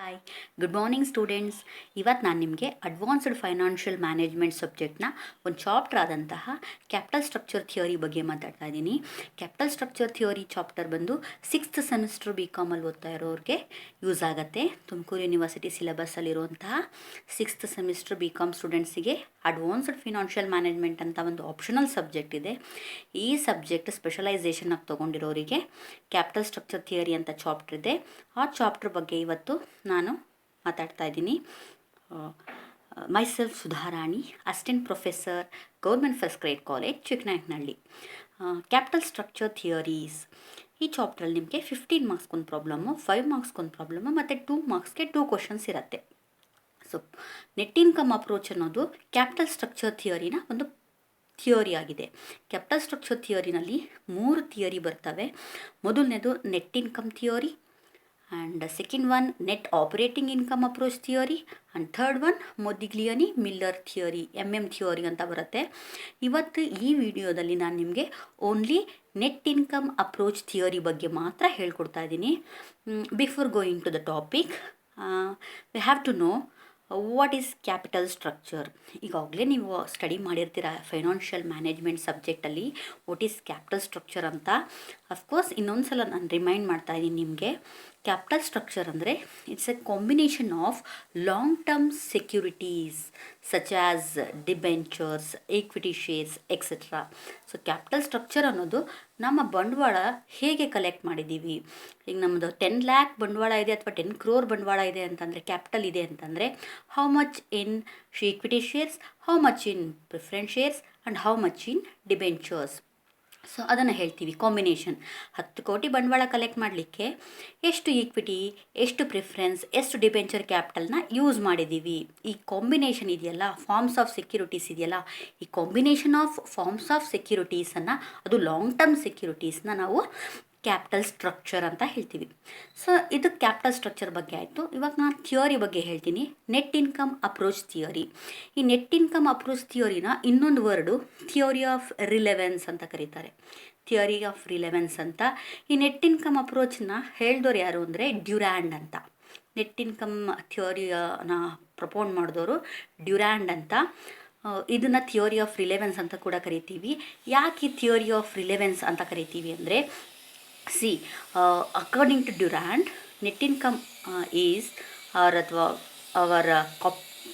Hi, good morning students. ಇವತ್ತು ನಾನು ನಿಮಗೆ ಅಡ್ವಾನ್ಸ್ಡ್ ಫೈನಾನ್ಷಿಯಲ್ ಮ್ಯಾನೇಜ್ಮೆಂಟ್ ಸಬ್ಜೆಕ್ಟ್ನ ಒಂದು ಚಾಪ್ಟರ್ ಆದಂತಹ ಕ್ಯಾಪಿಟಲ್ ಸ್ಟ್ರಕ್ಚರ್ ಥಿಯರಿ ಬಗ್ಗೆ ಮಾತಾಡ್ತಾ ಇದ್ದೀನಿ. ಕ್ಯಾಪಿಟಲ್ ಸ್ಟ್ರಕ್ಚರ್ ಥಿಯರಿ ಚಾಪ್ಟರ್ ಬಂದು 6th ಸೆಮಿಸ್ಟರ್ BCom ಓದ್ತಾ ಇರೋರಿಗೆ ಯೂಸ್ ಆಗುತ್ತೆ. ತುಮಕೂರು ಯೂನಿವರ್ಸಿಟಿ ಸಿಲೆಬಸ್ಸಲ್ಲಿರುವಂತಹ 6th ಸೆಮಿಸ್ಟರ್ BCom ಸ್ಟೂಡೆಂಟ್ಸಿಗೆ ಅಡ್ವಾನ್ಸ್ಡ್ ಫಿನಾನ್ಷಿಯಲ್ ಮ್ಯಾನೇಜ್ಮೆಂಟ್ ಅಂತ ಒಂದು ಆಪ್ಷನಲ್ ಸಬ್ಜೆಕ್ಟ್ ಇದೆ. ಈ ಸಬ್ಜೆಕ್ಟ್ ಸ್ಪೆಷಲೈಸೇಷನ್ ಆಗಿ ತೊಗೊಂಡಿರೋರಿಗೆ ಕ್ಯಾಪಿಟಲ್ ಸ್ಟ್ರಕ್ಚರ್ ಥಿಯರಿ ಅಂತ ಚಾಪ್ಟರ್ ಇದೆ. ಆ ಚಾಪ್ಟರ್ ಬಗ್ಗೆ ಇವತ್ತು ನಾನು ಮಾತಾಡ್ತಾ ಇದ್ದೀನಿ. Myself Sudharani, assistant professor, government first grade college, Chikkanayakanahalli. Capital structure theories ಈ ಚಾಪ್ಟ್ರಲ್ಲಿ ನಿಮಗೆ 15 ಮಾರ್ಕ್ಸ್ಗೊಂದು ಪ್ರಾಬ್ಲಮ್ಮು, 5 ಮಾರ್ಕ್ಸ್ಗೊಂದು ಪ್ರಾಬ್ಲಮ್ಮು ಮತ್ತು 2 ಮಾರ್ಕ್ಸ್ಗೆ 2 ಕ್ವಶನ್ಸ್ ಇರುತ್ತೆ. ಸೊ ನೆಟ್ ಇನ್ಕಮ್ ಅಪ್ರೋಚ್ ಅನ್ನೋದು ಕ್ಯಾಪಿಟಲ್ ಸ್ಟ್ರಕ್ಚರ್ ಥಿಯರಿನ ಒಂದು ಥಿಯರಿ ಆಗಿದೆ. ಕ್ಯಾಪಿಟಲ್ ಸ್ಟ್ರಕ್ಚರ್ ಥಿಯರಿನಲ್ಲಿ 3 ಥಿಯರಿ ಬರ್ತವೆ. ಮೊದಲನೇದು net income theory, and second one net operating income approach theory, and third one Modigliani Miller theory, theory ಅಂತ ಬರುತ್ತೆ. ಇವತ್ತು ಈ ವಿಡಿಯೋದಲ್ಲಿ ನಾನು ನಿಮಗೆ only net income approach theory ಬಗ್ಗೆ ಮಾತ್ರ ಹೇಳ್ಕೊಡ್ತಾ ಇದ್ದೀನಿ. Before going to the topic, we have to know what is capital structure. ಈಗಾಗಲೇ ನೀವು ಸ್ಟಡಿ ಮಾಡಿರ್ತೀರ ಫೈನಾನ್ಷಿಯಲ್ ಮ್ಯಾನೇಜ್ಮೆಂಟ್ ಸಬ್ಜೆಕ್ಟಲ್ಲಿ ವಾಟ್ ಈಸ್ ಕ್ಯಾಪಿಟಲ್ ಸ್ಟ್ರಕ್ಚರ್ ಅಂತ. ಅಫ್ಕೋರ್ಸ್ ಇನ್ನೊಂದು ಸಲ ನಾನು ರಿಮೈಂಡ್ ಮಾಡ್ತಾ ಇದ್ದೀನಿ ನಿಮಗೆ. ಕ್ಯಾಪಿಟಲ್ ಸ್ಟ್ರಕ್ಚರ್ ಅಂದರೆ it's a combination of long term securities such as debentures, equity shares etcetera. So capital structure ಅನ್ನೋದು ನಮ್ಮ ಬಂಡವಾಳ ಹೇಗೆ ಕಲೆಕ್ಟ್ ಮಾಡಿದ್ದೀವಿ. ಈಗ ನಮ್ಮದು 10 lakh ಬಂಡವಾಳ ಇದೆ ಅಥವಾ 10 crore ಬಂಡವಾಳ ಇದೆ ಅಂತಂದರೆ, ಕ್ಯಾಪಿಟಲ್ ಇದೆ ಅಂತಂದರೆ, how much in equity shares, how much in preference shares and how much in debentures. So ಅದನ್ನು ಹೇಳ್ತೀವಿ ಕಾಂಬಿನೇಷನ್. 10 ಕೋಟಿ ಬಂಡವಾಳ ಕಲೆಕ್ಟ್ ಮಾಡಲಿಕ್ಕೆ ಎಷ್ಟು ಈಕ್ವಿಟಿ, ಎಷ್ಟು ಪ್ರಿಫರೆನ್ಸ್, ಎಷ್ಟು ಡಿಬೆಂಚರ್ ಕ್ಯಾಪಿಟಲ್ನ ಯೂಸ್ ಮಾಡಿದ್ದೀವಿ. ಈ ಕಾಂಬಿನೇಷನ್ ಇದೆಯಲ್ಲ, ಫಾರ್ಮ್ಸ್ ಆಫ್ ಸೆಕ್ಯೂರಿಟೀಸ್ ಇದೆಯಲ್ಲ, ಈ ಕಾಂಬಿನೇಷನ್ ಆಫ್ ಫಾರ್ಮ್ಸ್ ಆಫ್ ಸೆಕ್ಯೂರಿಟೀಸನ್ನು, ಅದು ಲಾಂಗ್ ಟರ್ಮ್ ಸೆಕ್ಯೂರಿಟೀಸ್ನ ನಾವು ಕ್ಯಾಪಿಟಲ್ ಸ್ಟ್ರಕ್ಚರ್ ಅಂತ ಹೇಳ್ತೀವಿ. ಸೊ ಇದು ಕ್ಯಾಪಿಟಲ್ ಸ್ಟ್ರಕ್ಚರ್ ಬಗ್ಗೆ ಆಯಿತು. ಇವಾಗ ನಾನು ಥಿಯರಿ ಬಗ್ಗೆ ಹೇಳ್ತೀನಿ, ನೆಟ್ ಇನ್ಕಮ್ ಅಪ್ರೋಚ್ ಥಿಯರಿ. ಈ ನೆಟ್ ಇನ್ಕಮ್ ಅಪ್ರೋಚ್ ಥಿಯರಿನ ಇನ್ನೊಂದು ವರ್ಡು ಥಿಯರಿ ಆಫ್ ರಿಲೆವೆನ್ಸ್ ಅಂತ ಕರೀತಾರೆ. ಥಿಯರಿ ಆಫ್ ರಿಲೆವೆನ್ಸ್ ಅಂತ. ಈ ನೆಟ್ ಇನ್ಕಮ್ ಅಪ್ರೋಚನ್ನ ಹೇಳಿದವರು ಯಾರು ಅಂದರೆ ಡ್ಯುರ್ಯಾಂಡ್ ಅಂತ. ನೆಟ್ ಇನ್ಕಮ್ ಥಿಯರಿನ ಪ್ರಪೋನ್ ಮಾಡಿದವರು ಡ್ಯುರ್ಯಾಂಡ್ ಅಂತ. ಇದನ್ನು ಥಿಯರಿ ಆಫ್ ರಿಲೆವೆನ್ಸ್ ಅಂತ ಕೂಡ ಕರಿತೀವಿ. ಯಾಕೆ ಈ ಥಿಯರಿ ಆಫ್ ರಿಲೆವೆನ್ಸ್ ಅಂತ ಕರಿತೀವಿ ಅಂದರೆ, according to Durand, net income is ಅಥವಾ ಅವರ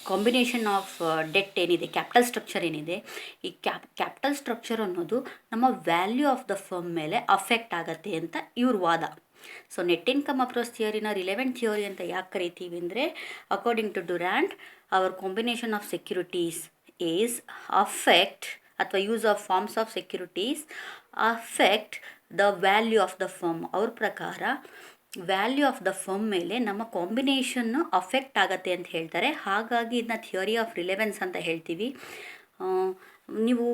ಕಾಂಬಿನೇಷನ್ ಆಫ್ ಡೆಟ್ ಏನಿದೆ, ಕ್ಯಾಪಿಟಲ್ ಸ್ಟ್ರಕ್ಚರ್ ಏನಿದೆ, ಈ ಕ್ಯಾಪಿಟಲ್ ಸ್ಟ್ರಕ್ಚರ್ ಅನ್ನೋದು ನಮ್ಮ ವ್ಯಾಲ್ಯೂ ಆಫ್ ದ ಫರ್ಮ್ ಮೇಲೆ ಅಫೆಕ್ಟ್ ಆಗುತ್ತೆ ಅಂತ ಇವ್ರ ವಾದ. ಸೊ ನೆಟ್ ಇನ್ಕಮ್ ಅಪ್ರೋಚ್ ಥಿಯರಿನ ರಿಲೆವೆಂಟ್ ಥಿಯರಿ ಅಂತ ಯಾಕೆ ಕರಿತೀವಿ ಅಂದರೆ, according to Durand, our combination of securities is affect ಅಥವಾ use of forms of securities affect the value of the firm. ಅವ್ರ ಪ್ರಕಾರ ವ್ಯಾಲ್ಯೂ ಆಫ್ ದ ಫರ್ಮ್ ಮೇಲೆ ನಮ್ಮ ಕಾಂಬಿನೇಷನ್ನು ಅಫೆಕ್ಟ್ ಆಗುತ್ತೆ ಅಂತ ಹೇಳ್ತಾರೆ. ಹಾಗಾಗಿ ಇದನ್ನ ಥಿಯರಿ ಆಫ್ ರಿಲೆವೆನ್ಸ್ ಅಂತ ಹೇಳ್ತೀವಿ. ನೀವು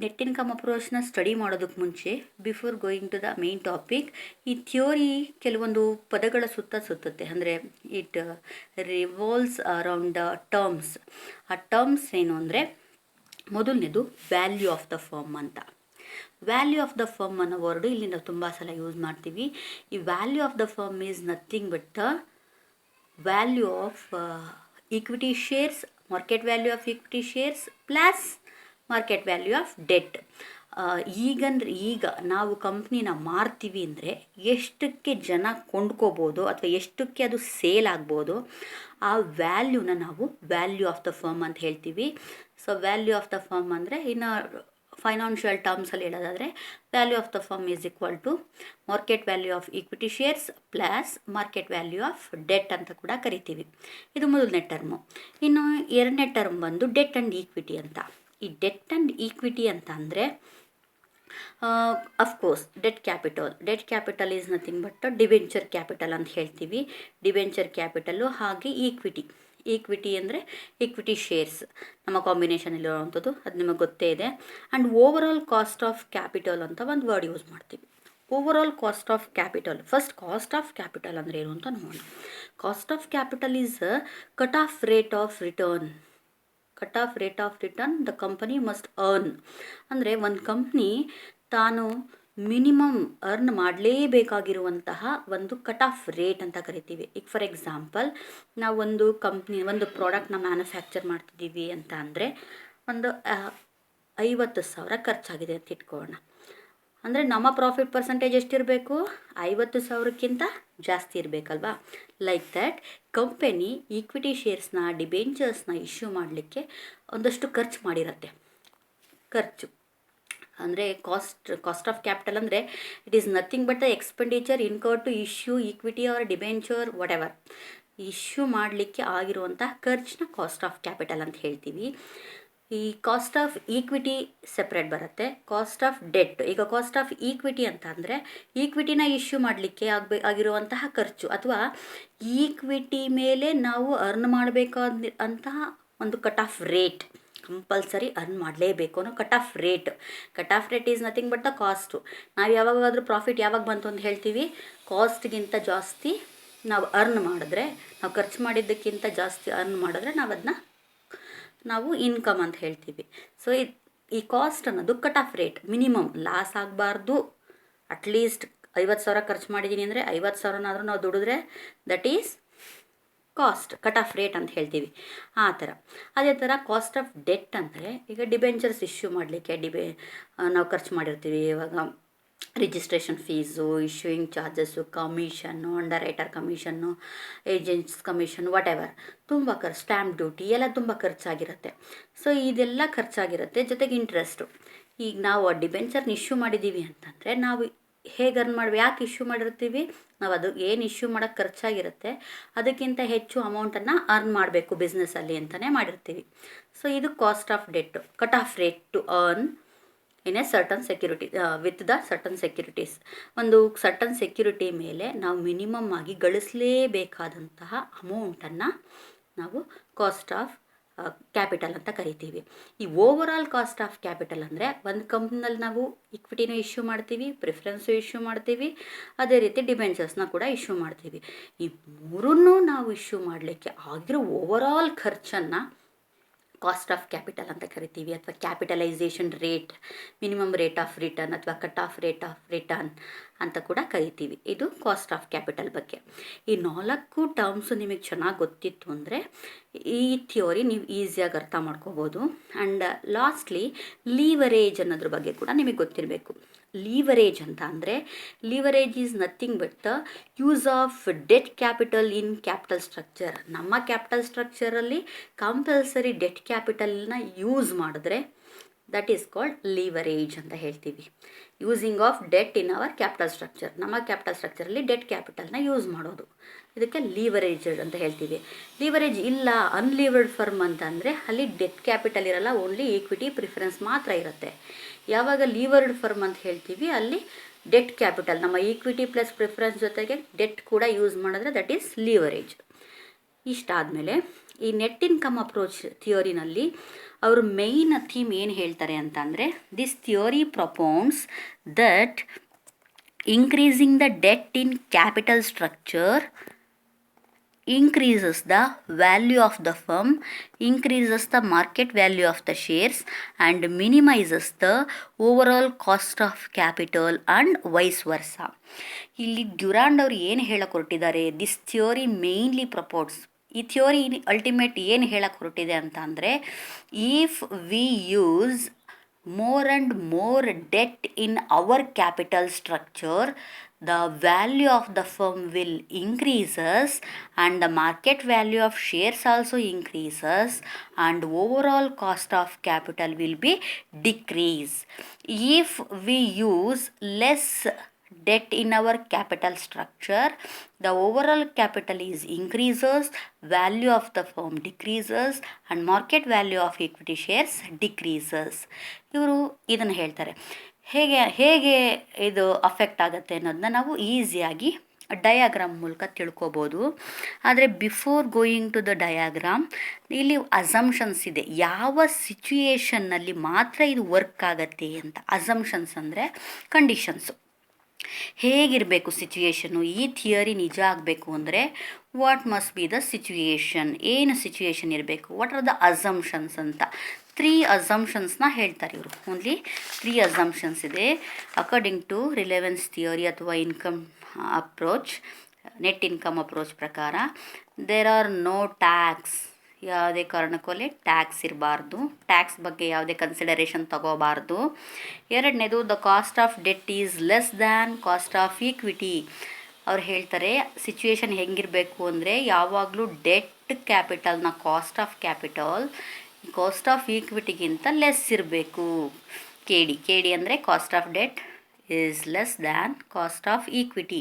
ನೆಟ್ ಇನ್ಕಮ್ ಅಪ್ರೋಚ್ನ ಸ್ಟಡಿ ಮಾಡೋದಕ್ಕೆ ಮುಂಚೆ, before going to the main topic, ಈ ಥಿಯೋರಿ ಕೆಲವೊಂದು ಪದಗಳ ಸುತ್ತುತ್ತೆ. ಅಂದರೆ it revolves around the terms. ಆ ಟರ್ಮ್ಸ್ ಏನು ಅಂದರೆ, ಮೊದಲನೇದು ವ್ಯಾಲ್ಯೂ ಆಫ್ ದ ಫರ್ಮ್ ಅಂತ. ವ್ಯಾಲ್ಯೂ ಆಫ್ ದ ಫರ್ಮ್ ಅನ್ನೋ ವರ್ಡು ಇಲ್ಲಿ ನಾವು ತುಂಬ ಸಲ ಯೂಸ್ ಮಾಡ್ತೀವಿ. ಈ value of the firm is nothing but the value of equity shares, market value of equity shares plus market value of debt. ಈಗ ನಾವು ಕಂಪ್ನಿನ ಮಾರ್ತೀವಿ ಅಂದರೆ ಎಷ್ಟಕ್ಕೆ ಜನ ಕೊಂಡ್ಕೋಬೋದು ಅಥವಾ ಎಷ್ಟಕ್ಕೆ ಅದು ಸೇಲ್ ಆಗ್ಬೋದು, ಆ ವ್ಯಾಲ್ಯೂನ ನಾವು ವ್ಯಾಲ್ಯೂ ಆಫ್ ದ ಫರ್ಮ್ ಅಂತ ಹೇಳ್ತೀವಿ. So value of the firm ಅಂದರೆ, ಇನ್ನು ಫೈನಾನ್ಷಿಯಲ್ ಟರ್ಮ್ಸಲ್ಲಿ ಹೇಳೋದಾದರೆ, value of the firm is equal to market value of equity shares plus market value of debt ಅಂತ ಕೂಡ ಕರಿತೀವಿ. ಇದು ಮೊದಲನೇ ಟರ್ಮು. ಇನ್ನು ಎರಡನೇ ಟರ್ಮ್ ಬಂದು ಡೆಟ್ ಆ್ಯಂಡ್ ಈಕ್ವಿಟಿ ಅಂತ. ಈ ಡೆಟ್ ಆ್ಯಂಡ್ ಈಕ್ವಿಟಿ ಅಂತ ಅಂದರೆ, of course debt capital is nothing but debenture capital ಅಂತ ಹೇಳ್ತೀವಿ. ಡಿಬೆಂಚರ್ ಕ್ಯಾಪಿಟಲ್ಲು ಹಾಗೆ ಈಕ್ವಿಟಿ ಅಂದರೆ ಈಕ್ವಿಟಿ ಶೇರ್ಸ್ ನಮ್ಮ ಕಾಂಬಿನೇಷನಲ್ಲಿರುವಂಥದ್ದು, ಅದು ನಿಮಗೆ ಗೊತ್ತೇ ಇದೆ. And over all cost of capital ಅಂತ ಒಂದು ವರ್ಡ್ ಯೂಸ್ ಮಾಡ್ತೀವಿ. Over all cost of capital. First cost of capital ಅಂದರೆ ಏನು ಅಂತ ನೋಡೋಣ. Cost of capital is cut off rate of return the company must earn. ಅಂದರೆ ಒಂದು ಕಂಪ್ನಿ ತಾನು ಮಿನಿಮಮ್ ಅರ್ನ್ ಮಾಡಲೇಬೇಕಾಗಿರುವಂತಹ ಒಂದು ಕಟ್ ಆಫ್ ರೇಟ್ ಅಂತ ಕರಿತೀವಿ. ಈಗ ಫಾರ್ ಎಕ್ಸಾಂಪಲ್ ನಾವು ಒಂದು ಒಂದು ಪ್ರಾಡಕ್ಟ್ನ ಮ್ಯಾನುಫ್ಯಾಕ್ಚರ್ ಮಾಡ್ತಿದ್ದೀವಿ ಅಂತ ಅಂದರೆ ಒಂದು 50,000 ಖರ್ಚಾಗಿದೆ ಅಂತ ಇಟ್ಕೊಳ್ಳೋಣ. ಅಂದರೆ ನಮ್ಮ ಪ್ರಾಫಿಟ್ ಪರ್ಸೆಂಟೇಜ್ ಎಷ್ಟಿರಬೇಕು? 50,000ಕ್ಕಿಂತ ಜಾಸ್ತಿ ಇರಬೇಕಲ್ವಾ? ಲೈಕ್ ದ್ಯಾಟ್ ಕಂಪೆನಿ ಈಕ್ವಿಟಿ ಶೇರ್ಸ್ನ ಡಿಬೆಂಚರ್ಸ್ನ ಇಶ್ಯೂ ಮಾಡಲಿಕ್ಕೆ ಒಂದಷ್ಟು ಖರ್ಚು ಮಾಡಿರುತ್ತೆ. ಖರ್ಚು ಅಂದರೆ ಕಾಸ್ಟ್ ಆಫ್ ಕ್ಯಾಪಿಟಲ್ ಅಂದರೆ it is nothing but the expenditure incurred to issue equity or debenture whatever. Issue ಮಾಡಲಿಕ್ಕೆ ಆಗಿರುವಂತಹ ಖರ್ಚನ್ನ ಕಾಸ್ಟ್ ಆಫ್ ಕ್ಯಾಪಿಟಲ್ ಅಂತ ಹೇಳ್ತೀವಿ. ಈ ಕಾಸ್ಟ್ ಆಫ್ ಈಕ್ವಿಟಿ ಸೆಪ್ರೇಟ್ ಬರುತ್ತೆ, ಕಾಸ್ಟ್ ಆಫ್ ಡೆಟ್. ಈಗ ಕಾಸ್ಟ್ ಆಫ್ ಈಕ್ವಿಟಿ ಅಂತ ಅಂದರೆ ಈಕ್ವಿಟಿನ ಇಶ್ಯೂ ಮಾಡಲಿಕ್ಕೆ ಆಗಿರುವಂತಹ ಖರ್ಚು ಅಥವಾ ಈಕ್ವಿಟಿ ಮೇಲೆ ನಾವು ಅರ್ನ್ ಮಾಡಬೇಕಾದಂತಹ ಒಂದು cut off rate, compulsory earn ಮಾಡಲೇಬೇಕು ಅನ್ನೋ cut off rate. Cut off rate is nothing but the cost. ನಾವು ಯಾವಾಗಾದರೂ ಪ್ರಾಫಿಟ್ ಯಾವಾಗ ಬಂತು ಅಂತ ಹೇಳ್ತೀವಿ? ಕಾಸ್ಟ್ಗಿಂತ ಜಾಸ್ತಿ ನಾವು ಅರ್ನ್ ಮಾಡಿದ್ರೆ, ನಾವು ಖರ್ಚು ಮಾಡಿದ್ದಕ್ಕಿಂತ ಜಾಸ್ತಿ ಅರ್ನ್ ಮಾಡಿದ್ರೆ ನಾವು ಇನ್ಕಮ್ ಅಂತ ಹೇಳ್ತೀವಿ. ಸೊ ಈ ಕಾಸ್ಟ್ ಅನ್ನೋದು cut off rate. Minimum loss ಆಗಬಾರ್ದು. ಅಟ್ಲೀಸ್ಟ್ 50,000 ಖರ್ಚು ಮಾಡಿದ್ದೀನಿ ಅಂದರೆ 50,000ನಾದರೂ ನಾವು ದುಡಿದ್ರೆ that is cost, cut off rate ಅಂತ ಹೇಳ್ತೀವಿ. ಆ ಥರ. ಅದೇ ಥರ ಕಾಸ್ಟ್ ಆಫ್ ಡೆಟ್ ಅಂದರೆ ಈಗ ಡಿಬೆಂಚರ್ಸ್ ಇಶ್ಯೂ ಮಾಡಲಿಕ್ಕೆ ನಾವು ಖರ್ಚು ಮಾಡಿರ್ತೀವಿ. ಇವಾಗ registration fees, issuing charges, commission, under writer commission, agents commission, what ever, ತುಂಬ ಸ್ಟ್ಯಾಂಪ್ ಡ್ಯೂಟಿ ಎಲ್ಲ ತುಂಬ ಖರ್ಚಾಗಿರುತ್ತೆ. ಸೊ ಇದೆಲ್ಲ ಖರ್ಚಾಗಿರುತ್ತೆ, ಜೊತೆಗೆ ಇಂಟ್ರೆಸ್ಟು. ಈಗ ನಾವು ಡಿಬೆಂಚರ್ನ ಇಶ್ಯೂ ಮಾಡಿದ್ದೀವಿ ಅಂತಂದರೆ ನಾವು ಹೇಗೆ ಅರ್ನ್ ಮಾಡ್ಬೇಕು? ಯಾಕೆ ಇಶ್ಯೂ ಮಾಡಿರ್ತೀವಿ? ನಾವು ಅದು ಏನು ಇಶ್ಯೂ ಮಾಡೋಕ್ಕೆ ಖರ್ಚಾಗಿರುತ್ತೆ ಅದಕ್ಕಿಂತ ಹೆಚ್ಚು ಅಮೌಂಟನ್ನು ಅರ್ನ್ ಮಾಡಬೇಕು ಬಿಸ್ನೆಸ್ಸಲ್ಲಿ ಅಂತಲೇ ಮಾಡಿರ್ತೀವಿ. ಸೊ ಇದು cost of debt, cut off rate to earn in a certain security with the certain securities. ಒಂದು ಸರ್ಟನ್ ಸೆಕ್ಯೂರಿಟಿ ಮೇಲೆ ನಾವು ಮಿನಿಮಮ್ ಆಗಿ ಗಳಿಸಲೇಬೇಕಾದಂತಹ ಅಮೌಂಟನ್ನು ನಾವು ಕಾಸ್ಟ್ ಆಫ್ ಕ್ಯಾಪಿಟಲ್ ಅಂತ ಕರಿತೀವಿ. ಈ over all cost of capital ಅಂದರೆ ಒಂದು ಕಂಪ್ನಿನಲ್ಲಿ ನಾವು ಇಕ್ವಿಟಿನೂ ಇಶ್ಯೂ ಮಾಡ್ತೀವಿ, ಪ್ರಿಫರೆನ್ಸು ಇಶ್ಯೂ ಮಾಡ್ತೀವಿ, ಅದೇ ರೀತಿ ಡಿಬೆಂಚರ್ಸ್ನ ಕೂಡ ಇಶ್ಯೂ ಮಾಡ್ತೀವಿ. ಈ ಮೂರನ್ನೂ ನಾವು ಇಶ್ಯೂ ಮಾಡಲಿಕ್ಕೆ ಆಗಿರೋ ಓವರ್ ಆಲ್ ಖರ್ಚನ್ನು ಕಾಸ್ಟ್ ಆಫ್ ಕ್ಯಾಪಿಟಲ್ ಅಂತ ಕರಿತೀವಿ, ಅಥವಾ capitalisation rate, minimum rate of return ಅಥವಾ cut off rate of return ಅಂತ ಕೂಡ ಕರಿತೀವಿ. ಇದು ಕಾಸ್ಟ್ ಆಫ್ ಕ್ಯಾಪಿಟಲ್ ಬಗ್ಗೆ. ಈ 4 ಟರ್ಮ್ಸು ನಿಮಗೆ ಚೆನ್ನಾಗಿ ಗೊತ್ತಿತ್ತು ಅಂದರೆ ಈ ಥಿಯೋರಿ ನೀವು ಈಸಿಯಾಗಿ ಅರ್ಥ ಮಾಡ್ಕೋಬೋದು. ಆ್ಯಂಡ್ ಲಾಸ್ಟ್ಲಿ ಲೀವರೇಜ್ ಅನ್ನೋದ್ರ ಬಗ್ಗೆ ಕೂಡ ನಿಮಗೆ ಗೊತ್ತಿರಬೇಕು. ಲೀವರೇಜ್ ಅಂತ ಅಂದರೆ leverage is nothing but the use of debt capital in capital structure. ನಮ್ಮ ಕ್ಯಾಪಿಟಲ್ ಸ್ಟ್ರಕ್ಚರಲ್ಲಿ ಕಂಪಲ್ಸರಿ ಡೆಟ್ ಕ್ಯಾಪಿಟಲ್ನ ಯೂಸ್ ಮಾಡಿದ್ರೆ ದಟ್ ಈಸ್ ಕಾಲ್ಡ್ ಲೀವರೇಜ್ ಅಂತ ಹೇಳ್ತೀವಿ. Using of debt in our capital structure, ನಮ್ಮ ಕ್ಯಾಪಿಟಲ್ ಸ್ಟ್ರಕ್ಚರಲ್ಲಿ ಡೆಟ್ ಕ್ಯಾಪಿಟಲ್ನ ಯೂಸ್ ಮಾಡೋದು, ಇದಕ್ಕೆ ಲೀವರೇಜ್ ಅಂತ ಹೇಳ್ತೀವಿ. ಲೀವರೇಜ್ ಇಲ್ಲ ಅನ್ಲೀವರ್ಡ್ ಫರ್ಮ್ ಅಂತಂದರೆ ಅಲ್ಲಿ ಡೆಟ್ ಕ್ಯಾಪಿಟಲ್ ಇರಲ್ಲ, ಓನ್ಲಿ ಈಕ್ವಿಟಿ ಪ್ರಿಫರೆನ್ಸ್ ಮಾತ್ರ ಇರುತ್ತೆ. ಯಾವಾಗ ಲೀವರ್ಡ್ ಫರ್ಮ್ ಅಂತ ಹೇಳ್ತೀವಿ ಅಲ್ಲಿ ಡೆಟ್ ಕ್ಯಾಪಿಟಲ್, ನಮ್ಮ ಈಕ್ವಿಟಿ ಪ್ಲಸ್ ಪ್ರಿಫರೆನ್ಸ್ ಜೊತೆಗೆ ಡೆಟ್ ಕೂಡ ಯೂಸ್ ಮಾಡಿದ್ರೆ ದಟ್ ಈಸ್ ಲೀವರೇಜ್. ಇಷ್ಟಾದಮೇಲೆ ಈ ನೆಟ್ ಇನ್ಕಮ್ ಅಪ್ರೋಚ್ ಥಿಯೋರಿನಲ್ಲಿ ಅವರು ಮೇಯ್ನ್ ಥೀಮ್ ಏನು ಹೇಳ್ತಾರೆ ಅಂತ ಅಂದರೆ this theory propounds that increasing the debt in capital structure increases the value of the firm, increases the market value of the shares and minimizes the overall cost of capital and vice versa. ಇಲ್ಲಿ Durand ಅವರು ಏನು ಹೇಳಕ್ಕೆ ಹೊರಟಿದ್ದಾರೆ, this theory mainly ಪ್ರಪೋರ್ಟ್ಸ್, ಈ theory ultimate ಏನು ಹೇಳಕ್ಕೆ ಹೊರಟಿದೆ ಅಂತ ಅಂದರೆ if we use more and more debt in our capital structure, the value of the firm will increases and the market value of shares also increases and overall cost of capital will be decrease. If we use less debt in our capital structure, the overall capital is increases, value of the firm decreases and market value of equity shares decreases. ಇವರು ಇದನ್ನು ಹೇಳ್ತಾರೆ. ಹೇಗೆ ಇದು affect ಆಗುತ್ತೆ ಅನ್ನೋದನ್ನ ನಾವು ಈಸಿಯಾಗಿ diagram ಮೂಲಕ ತಿಳ್ಕೊಬೋದು. ಆದರೆ before going to the diagram ಇಲ್ಲಿ ಅಸಂಪ್ಷನ್ಸ್ ಇದೆ, ಯಾವ ಸಿಚುಯೇಷನ್ನಲ್ಲಿ ಮಾತ್ರ ಇದು ವರ್ಕ್ ಆಗತ್ತೆ ಅಂತ. ಅಸಂಪ್ಷನ್ಸ್ ಅಂದರೆ ಕಂಡೀಷನ್ಸು. ಹೇಗಿರಬೇಕು ಸಿಚುಯೇಷನು, ಈ ಥಿಯರಿ ನಿಜ ಆಗಬೇಕು ಅಂದರೆ what must be the situation, ಏನು ಸಿಚುಯೇಷನ್ ಇರಬೇಕು, ವಾಟ್ ಆರ್ ದ ಅಸಂಪ್ಷನ್ಸ್ ಅಂತ 3 ಅಸಂಪ್ಷನ್ಸ್ನ ಹೇಳ್ತಾರೆ ಇವರು. ಓನ್ಲಿ 3 ಅಸಂಪ್ಷನ್ಸ್ ಇದೆ ಅಕಾರ್ಡಿಂಗ್ ಟು ರಿಲೆವೆನ್ಸ್ ಥಿಯರಿ ಅಥವಾ ಇನ್ಕಮ್ ಅಪ್ರೋಚ್, ನೆಟ್ ಇನ್ಕಮ್ ಅಪ್ರೋಚ್ ಪ್ರಕಾರ. ದೇರ್ ಆರ್ ನೋ ಟ್ಯಾಕ್ಸ್, ಯಾವುದೇ ಕಾರಣಕ್ಕೂ ಟ್ಯಾಕ್ಸ್ ಇರಬಾರ್ದು, ಟ್ಯಾಕ್ಸ್ ಬಗ್ಗೆ ಯಾವುದೇ ಕನ್ಸಿಡರೇಷನ್ ತಗೋಬಾರ್ದು. ಎರಡನೇದು the cost of debt is less than cost of equity. ಅವ್ರು ಹೇಳ್ತಾರೆ ಸಿಚುವೇಶನ್ ಹೆಂಗಿರಬೇಕು ಅಂದರೆ ಯಾವಾಗಲೂ ಡೆಟ್ ಕ್ಯಾಪಿಟಲ್ನ ಕಾಸ್ಟ್ ಆಫ್ ಈಕ್ವಿಟಿಗಿಂತ ಲೆಸ್ ಇರಬೇಕು. ಕೆ ಡಿ ಅಂದರೆ cost of debt is less than cost of equity.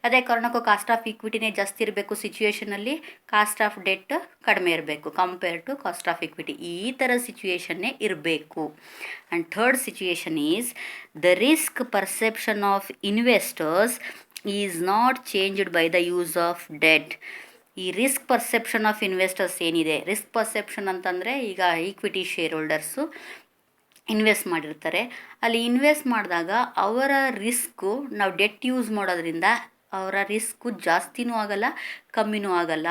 ಅದೇ ಕಾರಣಕ್ಕೂ ಕಾಸ್ಟ್ ಆಫ್ ಈಕ್ವಿಟಿನೇ ಜಾಸ್ತಿ ಇರಬೇಕು ಸಿಚುವೇಷನಲ್ಲಿ, ಕಾಸ್ಟ್ ಆಫ್ ಡೆಟ್ ಕಡಿಮೆ ಇರಬೇಕು compare to cost of equity. ಈ ಥರ ಸಿಚುವೇಷನ್ನೇ ಇರಬೇಕು. And third situation is the risk perception of investors is not changed by the use of debt. ಈ ರಿಸ್ಕ್ ಪರ್ಸೆಪ್ಷನ್ ಆಫ್ ಇನ್ವೆಸ್ಟರ್ಸ್ ಏನಿದೆ, ರಿಸ್ಕ್ ಪರ್ಸೆಪ್ಷನ್ ಅಂತಂದರೆ ಈಗ ಈಕ್ವಿಟಿ ಶೇರ್ ಹೋಲ್ಡರ್ಸು ಇನ್ವೆಸ್ಟ್ ಮಾಡಿರ್ತಾರೆ, ಅಲ್ಲಿ ಇನ್ವೆಸ್ಟ್ ಮಾಡಿದಾಗ ಅವರ ರಿಸ್ಕು ನಾವು ಡೆಟ್ ಯೂಸ್ ಮಾಡೋದ್ರಿಂದ ಅವರ ರಿಸ್ಕು ಜಾಸ್ತಿನೂ ಆಗಲ್ಲ ಕಮ್ಮಿನೂ ಆಗಲ್ಲ.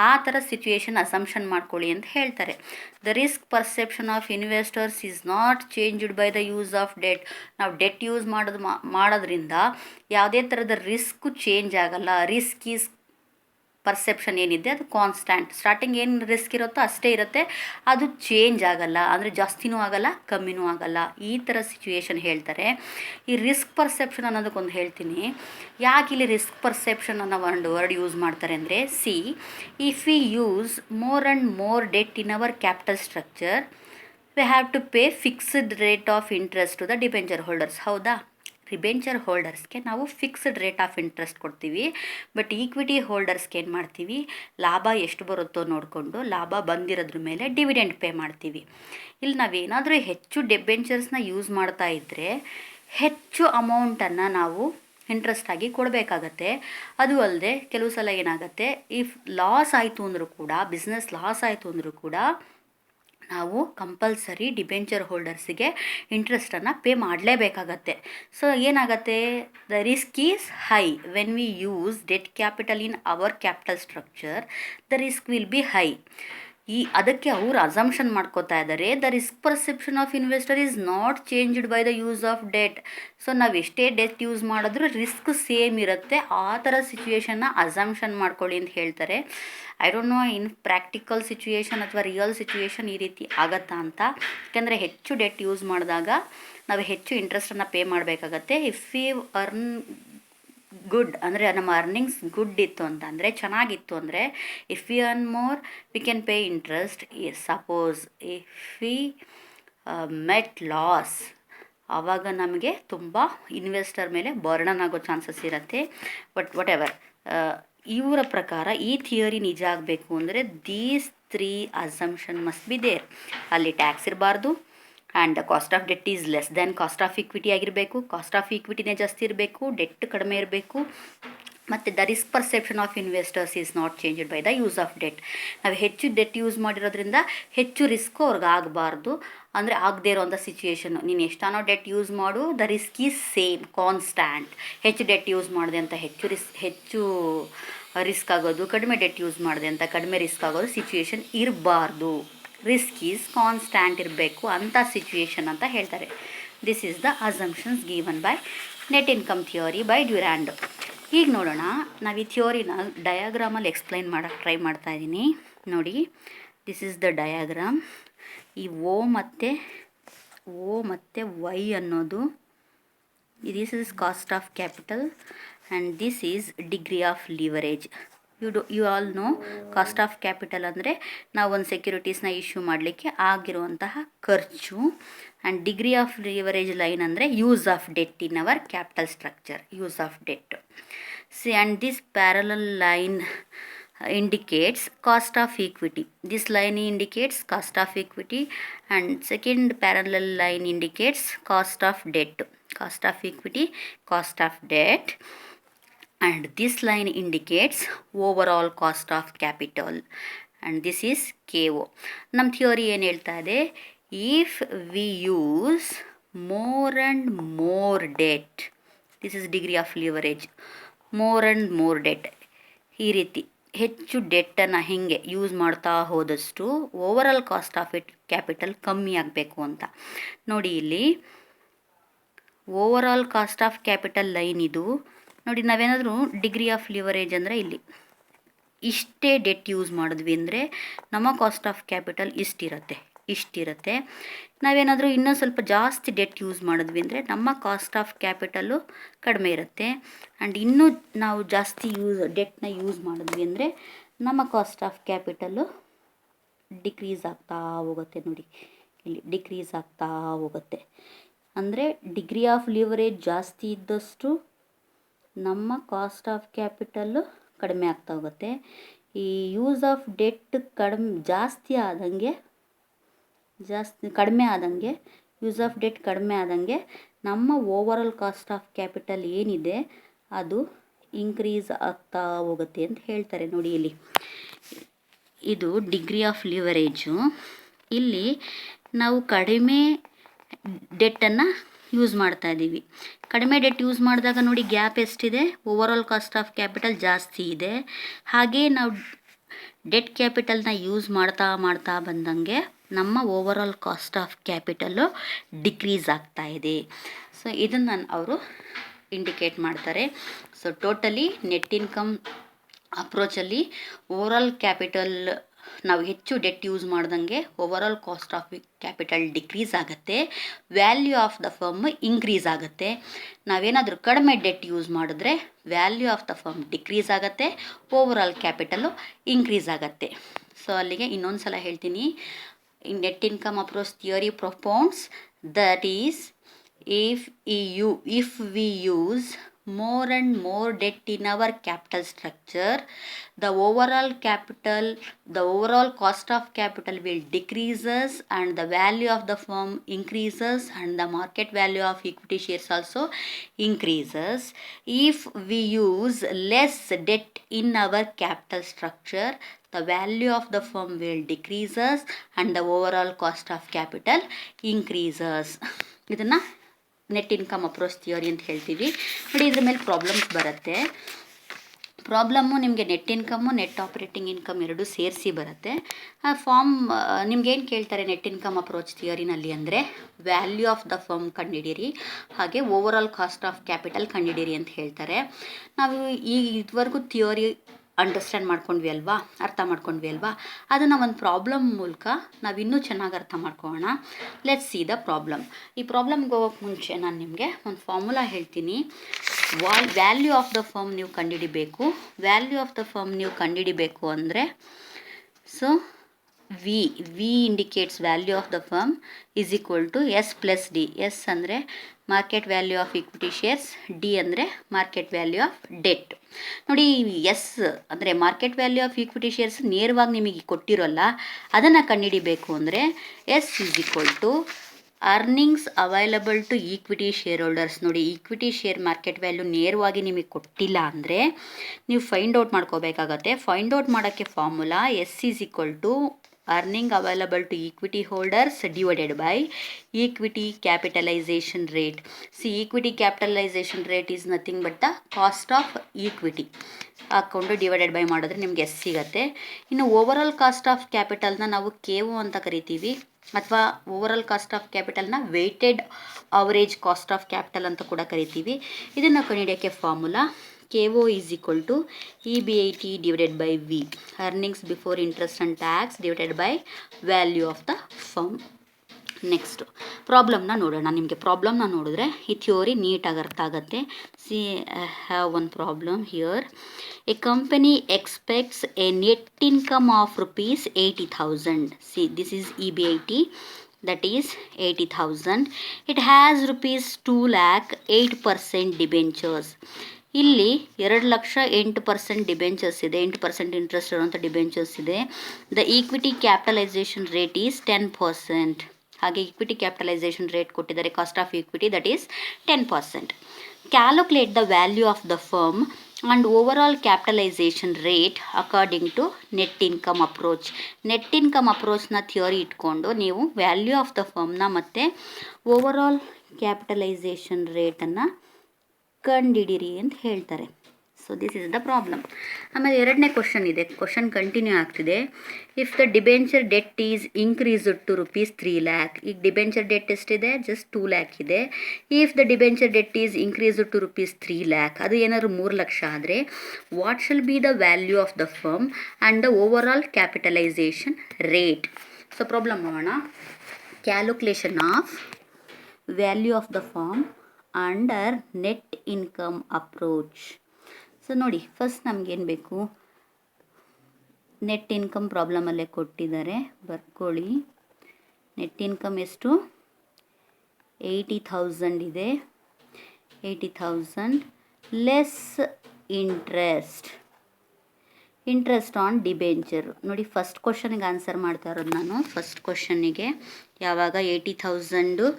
ಆ ಥರ ಸಿಚುವೇಶನ್ ಅಸಂಪ್ಷನ್ ಮಾಡ್ಕೊಳ್ಳಿ ಅಂತ ಹೇಳ್ತಾರೆ. The risk perception of investors is not changed by the use of debt. ನಾವು ಡೆಟ್ ಯೂಸ್ ಮಾಡೋದ್ರಿಂದ ಯಾವುದೇ ಥರದ ರಿಸ್ಕು ಚೇಂಜ್ ಆಗಲ್ಲ. ರಿಸ್ಕ್ ಈಸ್ ಪರ್ಸೆಪ್ಷನ್ ಏನಿದೆ ಅದು ಕಾನ್ಸ್ಟ್ಯಾಂಟ್, ಸ್ಟಾರ್ಟಿಂಗ್ ಏನು ರಿಸ್ಕ್ ಇರುತ್ತೋ ಅಷ್ಟೇ ಇರುತ್ತೆ, ಅದು ಚೇಂಜ್ ಆಗಲ್ಲ, ಅಂದರೆ ಜಾಸ್ತಿನೂ ಆಗಲ್ಲ ಕಮ್ಮಿನೂ ಆಗಲ್ಲ. ಈ ಥರ ಸಿಚುವೇಶನ್ ಹೇಳ್ತಾರೆ. ಈ ರಿಸ್ಕ್ ಪರ್ಸೆಪ್ಷನ್ ಅನ್ನೋದಕ್ಕೊಂದು ಹೇಳ್ತೀನಿ. ಯಾಕೆ ಇಲ್ಲಿ ರಿಸ್ಕ್ ಪರ್ಸೆಪ್ಷನ್ ಅನ್ನೋ ಒಂದು ವರ್ಡ್ ಯೂಸ್ ಮಾಡ್ತಾರೆ ಅಂದರೆ, see if we use more and more debt in our capital structure we have to pay fixed rate of interest to the debenture holders. ಹೌದಾ, ಡಿಬೆಂಚರ್ ಹೋಲ್ಡರ್ಸ್ಗೆ ನಾವು ಫಿಕ್ಸ್ಡ್ ರೇಟ್ ಆಫ್ ಇಂಟ್ರೆಸ್ಟ್ ಕೊಡ್ತೀವಿ. But equity ಹೋಲ್ಡರ್ಸ್ಗೆ ಏನು ಮಾಡ್ತೀವಿ, ಲಾಭ ಎಷ್ಟು ಬರುತ್ತೋ ನೋಡಿಕೊಂಡು ಲಾಭ ಬಂದಿರೋದ್ರ ಮೇಲೆ ಡಿವಿಡೆಂಡ್ ಪೇ ಮಾಡ್ತೀವಿ. ಇಲ್ಲಿ ನಾವೇನಾದರೂ ಹೆಚ್ಚು ಡಿಬೆಂಚರ್ಸ್ನ ಯೂಸ್ ಮಾಡ್ತಾ ಇದ್ದರೆ ಹೆಚ್ಚು ಅಮೌಂಟನ್ನು ನಾವು ಇಂಟ್ರೆಸ್ಟ್ ಆಗಿ ಕೊಡಬೇಕಾಗತ್ತೆ. ಅದು ಅಲ್ಲದೆ ಕೆಲವು ಸಲ ಏನಾಗುತ್ತೆ, ಇಫ್ ಲಾಸ್ ಆಯಿತು ಅಂದರೂ ಕೂಡ, ಬಿಸ್ನೆಸ್ ಲಾಸ್ ಆಯಿತು ಅಂದರೂ ಕೂಡ ನಾವು ಕಂಪಲ್ಸರಿ ಡಿಬೆಂಚರ್ ಹೋಲ್ಡರ್ಸಿಗೆ ಇಂಟ್ರೆಸ್ಟನ್ನು ಪೇ ಮಾಡಲೇಬೇಕಾಗತ್ತೆ. ಸೊ ಏನಾಗುತ್ತೆ, the risk is high when we use debt capital in our capital structure, the risk will be high. ಅದಕ್ಕೆ ಅವರು ಅಸಂಪ್ಷನ್ ಮಾಡ್ಕೋತಾ ಇದ್ದಾರೆ, the risk perception of investor is not changed by the use of debt. So ನಾವು ಎಷ್ಟೇ debt use ಮಾಡಿದ್ರೂ risk same ಇರುತ್ತೆ. ಆ ಥರ ಸಿಚುವೇಶನ್ನ ಅಸಂಪ್ಷನ್ ಮಾಡ್ಕೊಳ್ಳಿ ಅಂತ ಹೇಳ್ತಾರೆ. I don't know in practical situation ಅಥವಾ ರಿಯಲ್ ಸಿಚುವೇಶನ್ ಈ ರೀತಿ ಆಗತ್ತಾ ಅಂತ. ಯಾಕೆಂದರೆ ಹೆಚ್ಚು ಡೆಟ್ ಯೂಸ್ ಮಾಡಿದಾಗ ನಾವು ಹೆಚ್ಚು ಇಂಟ್ರೆಸ್ಟನ್ನು ಪೇ ಮಾಡಬೇಕಾಗತ್ತೆ. ಇಫ್ ಯು ಅರ್ನ್ ಗುಡ್ ಅಂದರೆ ನಮ್ಮ ಅರ್ನಿಂಗ್ಸ್ ಗುಡ್ ಇತ್ತು ಅಂತ ಅಂದರೆ, ಚೆನ್ನಾಗಿತ್ತು ಅಂದರೆ, if we earn more we can pay interest. Suppose if we met loss, ಆವಾಗ ನಮಗೆ ತುಂಬ ಇನ್ವೆಸ್ಟರ್ ಮೇಲೆ ಬರ್ಡನ್ ಆಗೋ ಚಾನ್ಸಸ್ ಇರುತ್ತೆ. ಬಟ್ ವಾಟ್ ಎವರ್, ಇವರ ಪ್ರಕಾರ ಈ ಥಿಯರಿ ನಿಜ ಆಗಬೇಕು ಅಂದರೆ these 3 assumption must be there. ಅಲ್ಲಿ ಟ್ಯಾಕ್ಸ್ ಇರಬಾರ್ದು, and cost of debt is less than cost of equity ಆಗಿರಬೇಕು, ಕಾಸ್ಟ್ ಆಫ್ ಈಕ್ವಿಟಿನೇ ಜಾಸ್ತಿ ಇರಬೇಕು, ಡೆಟ್ ಕಡಿಮೆ ಇರಬೇಕು, ಮತ್ತು the risk perception of investors is not changed by the use of debt. ನಾವು ಹೆಚ್ಚು ಡೆಟ್ ಯೂಸ್ ಮಾಡಿರೋದ್ರಿಂದ ಹೆಚ್ಚು ರಿಸ್ಕು ಅವ್ರಿಗೆ ಆಗಬಾರ್ದು, ಅಂದರೆ ಆಗದೇ ಇರೋವಂಥ ಸಿಚುಯೇಷನು. ನೀನು ಎಷ್ಟಾನೋ ಡೆಟ್ ಯೂಸ್ ಮಾಡು, the risk is same constant. ಹೆಚ್ಚು ಡೆಟ್ ಯೂಸ್ ಮಾಡಿದೆ ಅಂತ ಹೆಚ್ಚು ರಿಸ್ಕ್ ಆಗೋದು, ಕಡಿಮೆ ಡೆಟ್ ಯೂಸ್ ಮಾಡಿದೆ ಅಂತ ಕಡಿಮೆ ರಿಸ್ಕ್ ಆಗೋದು ಸಿಚುಯೇಷನ್ ಇರಬಾರ್ದು. ರಿಸ್ಕ್ ಈಸ್ ಕಾನ್ಸ್ಟ್ಯಾಂಟ್ ಇರಬೇಕು ಅಂತ ಸಿಚುಯೇಷನ್ ಅಂತ ಹೇಳ್ತಾರೆ. This is the assumptions given by net income theory by Durand. ಈಗ ನೋಡೋಣ, ನಾವು ಈ ಥಿಯೋರಿನ ಡಯಾಗ್ರಾಮಲ್ಲಿ ಎಕ್ಸ್ಪ್ಲೈನ್ ಮಾಡೋಕ್ಕೆ ಟ್ರೈ ಮಾಡ್ತಾ ಇದ್ದೀನಿ. ನೋಡಿ, ದಿಸ್ ಈಸ್ ದ ಡಯಾಗ್ರಾಮ್. ಈ ಓ ಮತ್ತು ವೈ ಅನ್ನೋದು, this is cost of capital and this is degree of leverage. You all know cost of capital ಅಂದರೆ ನಾವು ಒಂದು ಸೆಕ್ಯೂರಿಟೀಸ್ನ ಇಶ್ಯೂ ಮಾಡಲಿಕ್ಕೆ ಆಗಿರುವಂತಹ ಖರ್ಚು, and degree of leverage line ಅಂದರೆ use of debt in our capital structure, use of debt. See and this parallel line indicates cost of equity. This line indicates cost of equity and second parallel line indicates cost of debt. Cost of equity, cost of debt, and this line indicates overall cost of capital, and this is KO. ನಮ್ಮ theory ಏನು ಹೇಳ್ತಾ ಇದೆ, if we use more and more debt, this is degree of leverage. More and more debt, ಈ ರೀತಿ ಹೆಚ್ಚು ಡೆಟ್ಟನ್ನು ಹೇಗೆ use ಮಾಡ್ತಾ ಹೋದಷ್ಟು overall cost of capital ಕಮ್ಮಿ ಆಗಬೇಕು ಅಂತ. ನೋಡಿ ಇಲ್ಲಿ overall cost of capital line ಇದು. ನೋಡಿ ನಾವೇನಾದರೂ ಡಿಗ್ರಿ ಆಫ್ ಲಿವರೇಜ್ ಅಂದರೆ ಇಲ್ಲಿ ಇಷ್ಟೇ ಡೆಟ್ ಯೂಸ್ ಮಾಡಿದ್ವಿ ಅಂದರೆ ನಮ್ಮ ಕಾಸ್ಟ್ ಆಫ್ ಕ್ಯಾಪಿಟಲ್ ಇಷ್ಟಿರುತ್ತೆ. ನಾವೇನಾದರೂ ಇನ್ನೂ ಸ್ವಲ್ಪ ಜಾಸ್ತಿ ಡೆಟ್ ಯೂಸ್ ಮಾಡಿದ್ವಿ ಅಂದರೆ ನಮ್ಮ ಕಾಸ್ಟ್ ಆಫ್ ಕ್ಯಾಪಿಟಲ್ಲು ಕಡಿಮೆ ಇರುತ್ತೆ. ಆ್ಯಂಡ್ ಇನ್ನೂ ನಾವು ಜಾಸ್ತಿ ಡೆಟ್ನ ಯೂಸ್ ಮಾಡಿದ್ವಿ ಅಂದರೆ ನಮ್ಮ ಕಾಸ್ಟ್ ಆಫ್ ಕ್ಯಾಪಿಟಲ್ಲು ಡಿಕ್ರೀಸ್ ಆಗ್ತಾ ಹೋಗುತ್ತೆ. ನೋಡಿ ಇಲ್ಲಿ ಡಿಕ್ರೀಸ್ ಆಗ್ತಾ ಹೋಗುತ್ತೆ. ಅಂದರೆ ಡಿಗ್ರಿ ಆಫ್ ಲಿವರೇಜ್ ಜಾಸ್ತಿ ಇದ್ದಷ್ಟು ನಮ್ಮ ಕಾಸ್ಟ್ ಆಫ್ ಕ್ಯಾಪಿಟಲ್ಲು ಕಡಿಮೆ ಆಗ್ತಾ ಹೋಗುತ್ತೆ. ಈ use of debt use of debt ಕಡಿಮೆ ಆದಂಗೆ ನಮ್ಮ ಓವರಾಲ್ ಕಾಸ್ಟ್ ಆಫ್ ಕ್ಯಾಪಿಟಲ್ ಏನಿದೆ ಅದು ಇನ್ಕ್ರೀಸ್ ಆಗ್ತಾ ಹೋಗುತ್ತೆ ಅಂತ ಹೇಳ್ತಾರೆ. ನೋಡಿ ಇಲ್ಲಿ ಇದು ಡಿಗ್ರಿ ಆಫ್ ಲಿವರೇಜು. ಇಲ್ಲಿ ನಾವು ಕಡಿಮೆ ಡೆಟ್ಟನ್ನು ಯೂಸ್ ಮಾಡ್ತಾ ಇದ್ದೀವಿ. ಕಡಿಮೆ ಡೆಟ್ ಯೂಸ್ ಮಾಡಿದಾಗ ನೋಡಿ ಗ್ಯಾಪ್ ಎಷ್ಟಿದೆ, ಓವರಾಲ್ ಕಾಸ್ಟ್ ಆಫ್ ಕ್ಯಾಪಿಟಲ್ ಜಾಸ್ತಿ ಇದೆ. ಹಾಗೆ ನಾವು ಡೆಟ್ ಕ್ಯಾಪಿಟಲ್ನ ಯೂಸ್ ಮಾಡ್ತಾ ಬಂದಂಗೆ ನಮ್ಮ overall cost of capital decrease ಆಗ್ತಾ ಇದೆ. ಸೊ ಇದನ್ನು ಅವರು ಇಂಡಿಕೇಟ್ ಮಾಡ್ತಾರೆ. ಸೊ ಟೋಟಲಿ ನೆಟ್ ಇನ್ಕಮ್ ಅಪ್ರೋಚಲ್ಲಿ ಓವರಾಲ್ ಕ್ಯಾಪಿಟಲ್ ನಾವು ಹೆಚ್ಚು ಡೆಟ್ ಯೂಸ್ ಮಾಡ್ದಂಗೆ overall cost of capital decrease ಆಗುತ್ತೆ, value of the firm increase ಆಗುತ್ತೆ. ನಾವೇನಾದರೂ ಕಡಿಮೆ ಡೆಟ್ ಯೂಸ್ ಮಾಡಿದ್ರೆ value of the firm decrease ಆಗುತ್ತೆ, ಓವರಾಲ್ ಕ್ಯಾಪಿಟಲು ಇನ್ಕ್ರೀಸ್ ಆಗುತ್ತೆ. ಸೊ ಅಲ್ಲಿಗೆ ಇನ್ನೊಂದು ಸಲ ಹೇಳ್ತೀನಿ. Net income approach theory propounds that is if we use more and more debt in our capital structure, the overall cost of capital will decreases and the value of the firm increases and the market value of equity shares also increases. If we use less debt in our capital structure, the value of the firm will decreases and the overall cost of capital increases. ಇದನ್ನು net income approach theory ಅಂತ ಹೇಳ್ತೀವಿ. ನೋಡಿ ಇದ್ರ ಮೇಲೆ problems ಬರುತ್ತೆ. Problem ನಿಮಗೆ net income net operating income ಎರಡೂ ಸೇರಿಸಿ ಬರುತ್ತೆ. ಆ ಫಾರ್ಮ್ ನಿಮ್ಗೇನು ಕೇಳ್ತಾರೆ ನೆಟ್ ಇನ್ಕಮ್ ಅಪ್ರೋಚ್ ಥಿಯರಿನಲ್ಲಿ ಅಂದರೆ ವ್ಯಾಲ್ಯೂ ಆಫ್ ದ ಫರ್ಮ್ ಕಂಡುಹಿಡೀರಿ, ಹಾಗೆ ಓವರಾಲ್ ಕಾಸ್ಟ್ ಆಫ್ ಕ್ಯಾಪಿಟಲ್ ಕಂಡುಹಿಡೀರಿ ಅಂತ ಹೇಳ್ತಾರೆ. ನಾವು ಇದುವರೆಗೂ ಥಿಯರಿ ಅಂಡರ್ಸ್ಟ್ಯಾಂಡ್ ಮಾಡ್ಕೊಂಡ್ವಿ ಅಲ್ವಾ, ಅರ್ಥ ಮಾಡ್ಕೊಂಡ್ವಿ ಅಲ್ವಾ, ಅದನ್ನು ಒಂದು ಪ್ರಾಬ್ಲಮ್ ಮೂಲಕ ನಾವು ಇನ್ನೂ ಚೆನ್ನಾಗಿ ಅರ್ಥ ಮಾಡ್ಕೊಳ್ಳೋಣ. Let's see the problem. ಈ ಪ್ರಾಬ್ಲಮ್ಗೆ ಹೋಗೋಕ್ಕೆ ಮುಂಚೆ ನಾನು ನಿಮಗೆ ಒಂದು ಫಾರ್ಮುಲಾ ಹೇಳ್ತೀನಿ. ವ್ಯಾಲ್ಯೂ ಆಫ್ ದ ಫರ್ಮ್ ನೀವು ಕಂಡುಹಿಡಿಬೇಕು. ವ್ಯಾಲ್ಯೂ ಆಫ್ ದ ಫರ್ಮ್ ನೀವು ಕಂಡುಹಿಡಿಬೇಕು ಅಂದರೆ so V indicates value of the firm is equal to S plus D. S ಅಂದರೆ market value of equity shares, D ಅಂದರೆ ಮಾರ್ಕೆಟ್ ವ್ಯಾಲ್ಯೂ ಆಫ್ ಡೆಟ್. ನೋಡಿ S ಅಂದರೆ market value of equity shares ನೇರವಾಗಿ ನಿಮಗೆ ಕೊಟ್ಟಿರೋಲ್ಲ, ಅದನ್ನು ಕಂಡುಹಿಡಿಬೇಕು ಅಂದರೆ S is equal to earnings available to equity share holders. ನೋಡಿ ಈಕ್ವಿಟಿ ಶೇರ್ ಮಾರ್ಕೆಟ್ ವ್ಯಾಲ್ಯೂ ನೇರವಾಗಿ ನಿಮಗೆ ಕೊಟ್ಟಿಲ್ಲ ಅಂದರೆ ನೀವು ಫೈಂಡ್ ಔಟ್ ಮಾಡ್ಕೋಬೇಕಾಗತ್ತೆ. ಫೈಂಡ್ ಔಟ್ ಮಾಡೋಕ್ಕೆ formula S is equal to earning available to equity holders divided by equity capitalization rate. See, equity capitalization rate is nothing but the cost of equity. ಹಾಕ್ಕೊಂಡು divided by ಮಾಡಿದ್ರೆ ನಿಮ್ಗೆ S ಸಿಗುತ್ತೆ. ಇನ್ನು overall cost of ಕ್ಯಾಪಿಟಲ್ನ ನಾವು KO ಅಂತ ಕರಿತೀವಿ, ಅಥವಾ overall cost of ಕ್ಯಾಪಿಟಲ್ನ weighted average cost of capital ಅಂತ ಕೂಡ ಕರಿತೀವಿ. ಇದನ್ನು ಕಂಡುಹಿಡಿಯೋಕ್ಕೆ formula KO is equal to EBIT divided by V, earnings before interest and tax divided by value of the firm. Next ಪ್ರಾಬ್ಲಮ್ನ ನೋಡೋಣ. ನಿಮಗೆ ಪ್ರಾಬ್ಲಮ್ನ ನೋಡಿದ್ರೆ ಈ ಥಿಯೋರಿ ನೀಟಾಗಿ ಅರ್ಥ ಆಗುತ್ತೆ. See have one problem here. A company expects a net income of rupees 80,000. See this is EBIT, that is 80,000. It has rupees 2 lakh 8% debentures. ಇಲ್ಲಿ 2,08% ಡಿಬೆಂಚರ್ಸ್ ಇದೆ, 8% ಇಂಟ್ರೆಸ್ಟ್ ಇರುವಂಥ ಡಿಬೆಂಚರ್ಸ್ ಇದೆ. The equity capitalisation rate is 10%. ಹಾಗೆ equity capitalisation rate ಕೊಟ್ಟಿದ್ದಾರೆ, cost of equity that is 10%. Calculate the value of the firm and overall capitalisation rate according to net income approach. ನೆಟ್ ಇನ್ಕಮ್ ಅಪ್ರೋಚ್ನ theory ಇಟ್ಕೊಂಡು ನೀವು value of the ಫರ್ಮ್ನ ಮತ್ತು overall capitalisation ರೇಟನ್ನು ಕಂಡಿಡಿರಿ ಅಂತ ಹೇಳ್ತಾರೆ. So this is the problem. ಆಮೇಲೆ ಎರಡನೇ ಕ್ವಶನ್ ಇದೆ, ಕ್ವಶನ್ ಕಂಟಿನ್ಯೂ ಆಗ್ತಿದೆ. If the debenture debt is increased to ₹3 lakh, ಈಗ ಡಿಬೆಂಚರ್ ಡೆಟ್ ಎಷ್ಟಿದೆ, ಜಸ್ಟ್ 2 lakh ಇದೆ. If the debenture debt is increased to ₹3 lakh, ಅದು ಏನಾದ್ರು 3 ಲಕ್ಷ ಆದರೆ what shall be the value of the firm and the overall capitalisation rate. So problem ಮಾಡೋಣ. Calculation of value of the firm under net income approach. So ನೋಡಿ, first ನಮಗೇನು ಬೇಕು, net income ಪ್ರಾಬ್ಲಮಲ್ಲೇ ಕೊಟ್ಟಿದ್ದಾರೆ, ಬರ್ಕೊಳ್ಳಿ. Net income ಎಷ್ಟು, 80,000 ಇದೆ. 80,000 less interest on debenture. ನೋಡಿ, first ಕ್ವಶನಿಗೆ answer ಮಾಡ್ತಾ ಇರೋದು ನಾನು. ಫಸ್ಟ್ ಕ್ವಶನ್ನಿಗೆ ಯಾವಾಗ 80,000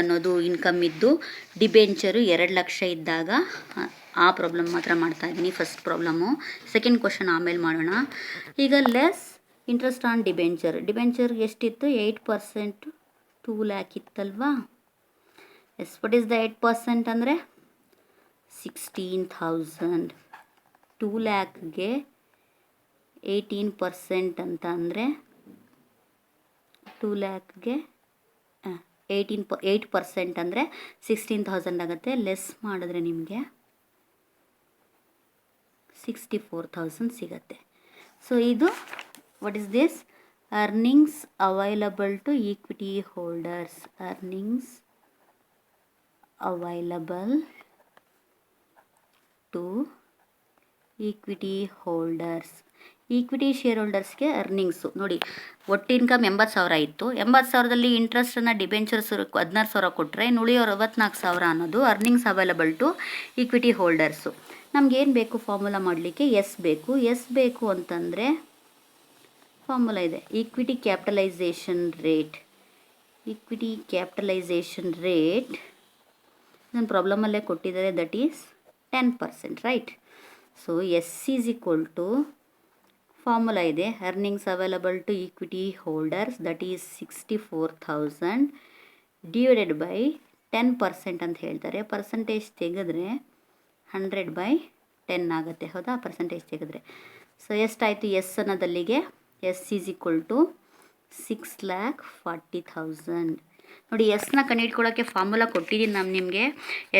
ಅನ್ನೋದು ಇನ್ಕಮ್ ಇದ್ದು ಡಿಬೆಂಚರು 2 ಲಕ್ಷ ಇದ್ದಾಗ ಆ ಪ್ರಾಬ್ಲಮ್ ಮಾತ್ರ ಮಾಡ್ತಾ ಇದ್ದೀನಿ, ಫಸ್ಟ್ ಪ್ರಾಬ್ಲಮ್ಮು. ಸೆಕೆಂಡ್ ಕ್ವಶನ್ ಆಮೇಲೆ ಮಾಡೋಣ. ಈಗ ಲೆಸ್ ಇಂಟ್ರೆಸ್ಟ್ ಆನ್ ಡಿಬೆಂಚರ್ಗೆ ಎಷ್ಟಿತ್ತು, 8%, 2 lakh ಇತ್ತಲ್ವಾ. ಎಸ್, ವಾಟ್ ಈಸ್ ದ 8% ಅಂದರೆ 16,000. 2 lakhಗೆ 18% ಅಂತ ಅಂದರೆ 2 lakhಗೆ 8% ಅಂದರೆ 16,000 ಆಗುತ್ತೆ. ಲೆಸ್ ಮಾಡಿದ್ರೆ ನಿಮಗೆ 64,000 ಸಿಗುತ್ತೆ. ಸೊ ಇದು what is this, earnings available to equity holders. Earnings available to equity holders. Equity share ಹೋಲ್ಡರ್ಸ್ಗೆ ಅರ್ನಿಂಗ್ಸು. ನೋಡಿ, ಒಟ್ಟು ಇನ್ಕಮ್ 80,000 ಇತ್ತು. 80,000ದಲ್ಲಿ ಇಂಟ್ರೆಸ್ಟನ್ನು ಡಿಬೆಂಚರ್ಸ್ 16,000 ಕೊಟ್ಟರೆ ಉಳಿಯೋ 64,000 ಅನ್ನೋದು earnings available to equity holders. ನಮಗೇನು ಬೇಕು ಫಾರ್ಮುಲಾ ಮಾಡಲಿಕ್ಕೆ, ಎಸ್ ಬೇಕು ಅಂತಂದರೆ ಫಾರ್ಮುಲಾ ಇದೆ, ಈಕ್ವಿಟಿ ಕ್ಯಾಪಿಟಲೈಸೇಷನ್ ರೇಟ್. ನನ್ನ ಪ್ರಾಬ್ಲಮಲ್ಲೇ ಕೊಟ್ಟಿದ್ದಾರೆ, that is 10%, right. So S is equal to, formula ಇದೆ, earnings available to equity holders that is 64,000 divided by 10% ಅಂತ ಹೇಳ್ತಾರೆ. ಪರ್ಸಂಟೇಜ್ ತೆಗೆದ್ರೆ 100/10 ಆಗುತ್ತೆ, ಹೌದಾ, ಪರ್ಸಂಟೇಜ್ ತೆಗೆದ್ರೆ. ಸೊ ಎಷ್ಟಾಯಿತು ಎಸ್ ಅನ್ನೋದಲ್ಲಿಗೆ, ಎಸ್ ಈಸ್ ಈಕ್ವಲ್ ಟು 6,40,000. ನೋಡಿ, ಎಸ್ನ ಕಂಡುಹಿಡ್ಕೊಳ್ಳೋಕ್ಕೆ ಫಾರ್ಮುಲಾ ಕೊಟ್ಟಿದ್ದೀನಿ ನಾನು ನಿಮಗೆ.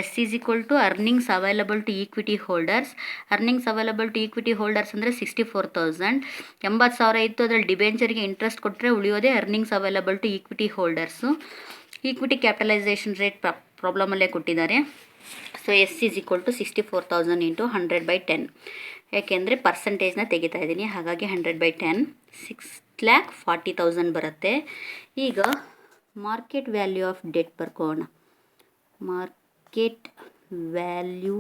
S is equal to earnings available to equity holders. Earnings available to equity holders ಅಂದರೆ 64,000. 80,000 ಇತ್ತು, ಅದರಲ್ಲಿ ಡಿಬೆಂಚರ್ಗೆ ಇಂಟ್ರೆಸ್ಟ್ ಕೊಟ್ಟರೆ ಉಳಿಯೋದೇ earnings available to equity holders. Equity capitalisation rate ಪ್ರಾಬ್ಲಮಲ್ಲೇ ಕೊಟ್ಟಿದ್ದಾರೆ. So S is equal to 64,000 into 100/10. ಯಾಕೆಂದರೆ ಪರ್ಸಂಟೇಜ್ನ ತೆಗಿತಾ ಇದ್ದೀನಿ, ಹಾಗಾಗಿ 100/10, 6,40,000 ಬರುತ್ತೆ. ಈಗ ಮಾರ್ಕೆಟ್ ವ್ಯಾಲ್ಯೂ ಆಫ್ ಡೆಟ್ ಬರ್ಕೋಣ. ಮಾರ್ಕೆಟ್ ವ್ಯಾಲ್ಯೂ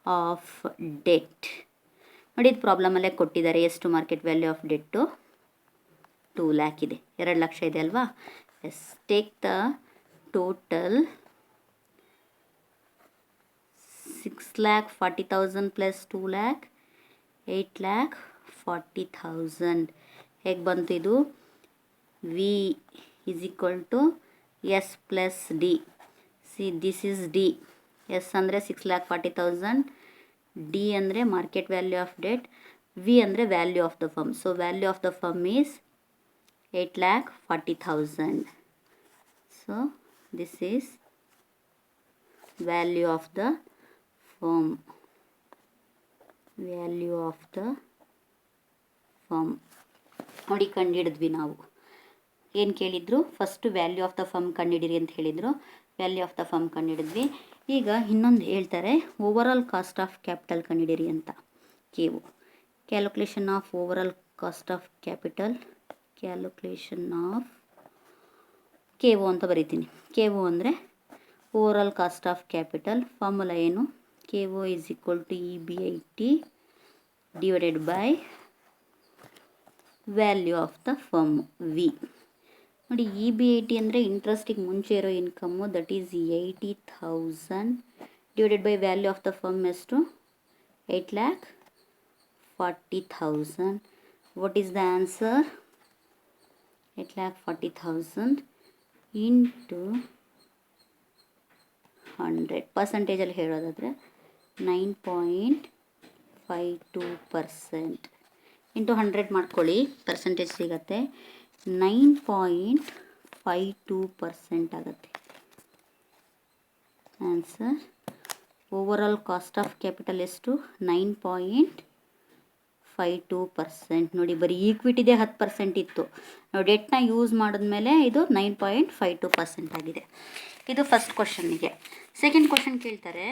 ಆಫ್ ಡೆಟ್ ನೋಡಿ, ಇದು ಪ್ರಾಬ್ಲಮಲ್ಲೇ ಕೊಟ್ಟಿದ್ದಾರೆ. ಎಷ್ಟು market value of debt, 2 lakh ಇದೆ, 2 ಲಕ್ಷ ಇದೆ ಅಲ್ವಾ. Yes, take the total 6,40,000 plus 2 lakh, 8,40,000. ಹೇಗೆ ಬಂತು ಇದು, V is equal to S plus D. See, this is D. S ಅಂದರೆ 6,40,000, D ಅಂದರೆ market value of debt, V ಅಂದರೆ value of the firm. So value of the firm is 8,40,000. So this is value of the firm. ನೋಡಿ, ಕಂಡುಹಿಡಿದ್ವಿ ನಾವು. ಏನು ಕೇಳಿದ್ರು, first value of the firm ಕಂಡುಹಿಡಿರಿ ಅಂತ ಹೇಳಿದರು. ವ್ಯಾಲ್ಯೂ ಆಫ್ ದ ಫರ್ಮ್ ಕಂಡುಹಿಡಿದ್ವಿ. ಈಗ ಇನ್ನೊಂದು ಹೇಳ್ತಾರೆ, over all cost of capital ಕಂಡುಹಿಡಿರಿ ಅಂತ. KO, calculation of over all cost of capital. Calculation of KO ಅಂತ ಬರೀತೀನಿ. KO ಅಂದರೆ over all cost of capital. Formula ಏನು, KO is equal to EBIT divided by value of the firm V. ನೋಡಿ, EBIT ಅಂದರೆ ಇಂಟ್ರೆಸ್ಟಿಗೆ ಮುಂಚೆ ಇರೋ income, that is 80,000 divided by value of the firm ಎಷ್ಟು, 8,40,000. What is the answer, 8,40,000 into 100 ಪರ್ಸೆಂಟೇಜಲ್ಲಿ ಹೇಳೋದಾದರೆ 9.52% into 100 ಮಾಡ್ಕೊಳ್ಳಿ, ಪರ್ಸೆಂಟೇಜ್ ಸಿಗುತ್ತೆ 9.52% ಆಗುತ್ತೆ answer. Overall cost of capital ಎಷ್ಟು? 9.52%. ನೋಡಿ, ಬರೀ ಈಕ್ವಿಟಿದೆ 10% ಇತ್ತು, ನಾವು ಡೆಟ್ನ ಯೂಸ್ ಮಾಡಿದ್ಮೇಲೆ ಇದು 9.52% ಆಗಿದೆ. ಇದು ಫಸ್ಟ್ ಕ್ವಶನ್ನಿಗೆ. ಸೆಕೆಂಡ್ ಕ್ವಶನ್ ಕೇಳ್ತಾರೆ,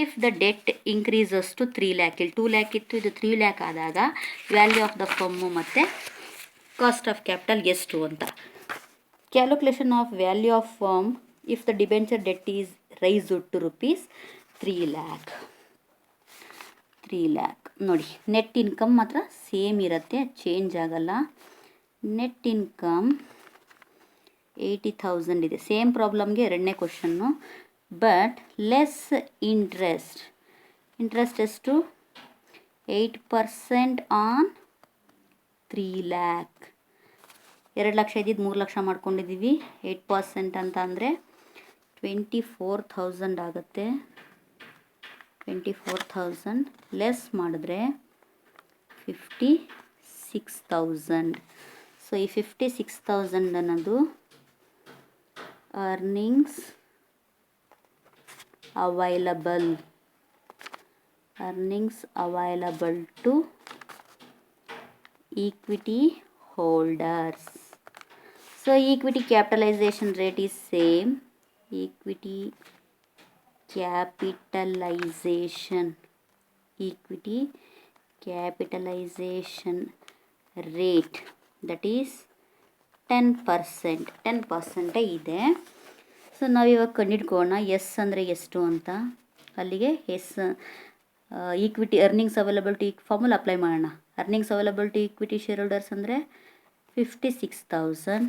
if the debt increases to 3 lakh, ಇಲ್ಲಿ 2 ಲ್ಯಾಕ್ ಇತ್ತು, ಇದು 3 ಲ್ಯಾಕ್ ಆದಾಗ ವ್ಯಾಲ್ಯೂ ಆಫ್ ದ ಫರ್ಮು ಮತ್ತು ಕಾಸ್ಟ್ ಆಫ್ ಕ್ಯಾಪಿಟಲ್ ಎಷ್ಟು ಅಂತ. Calculation of value of firm if the debenture debt is raised to rupees 3 lakh. ನೋಡಿ, ನೆಟ್ ಇನ್ಕಮ್ ಮಾತ್ರ ಸೇಮ್ ಇರುತ್ತೆ, ಚೇಂಜ್ ಆಗಲ್ಲ. ನೆಟ್ ಇನ್ಕಮ್ 80,000 ಇದೆ, ಸೇಮ್ ಪ್ರಾಬ್ಲಮ್ಗೆ ಎರಡನೇ ಕ್ವಶನ್ನು. ಬಟ್ ಲೆಸ್ ಇಂಟ್ರೆಸ್ಟ್ ಎಷ್ಟು? 8% ಆನ್ 3 ಲ್ಯಾಕ್. 2 ಲಕ್ಷ ಇದ್ದಿದ್ದು 3 ಲಕ್ಷ ಮಾಡ್ಕೊಂಡಿದ್ದೀವಿ. 8% ಅಂತ ಅಂದರೆ 24,000 ಆಗುತ್ತೆ. 24,000 ಲೆಸ್ ಮಾಡಿದ್ರೆ 56,000. ಸೊ ಈ 56,000 ಅನ್ನೋದು earnings available to equity holders. So equity capitalisation rate is same. equity capitalization rate that is 10% ಇದೆ. ಸೊ ನಾವಿವಾಗ ಕಂಡಿಡ್ಕೊಳ್ಳೋಣ ಎಸ್ ಅಂದರೆ ಎಷ್ಟು ಅಂತ. ಅಲ್ಲಿಗೆ S equity earnings available to formula apply ಮಾಡೋಣ. Earnings available to equity share holders ಅಂದರೆ 56,000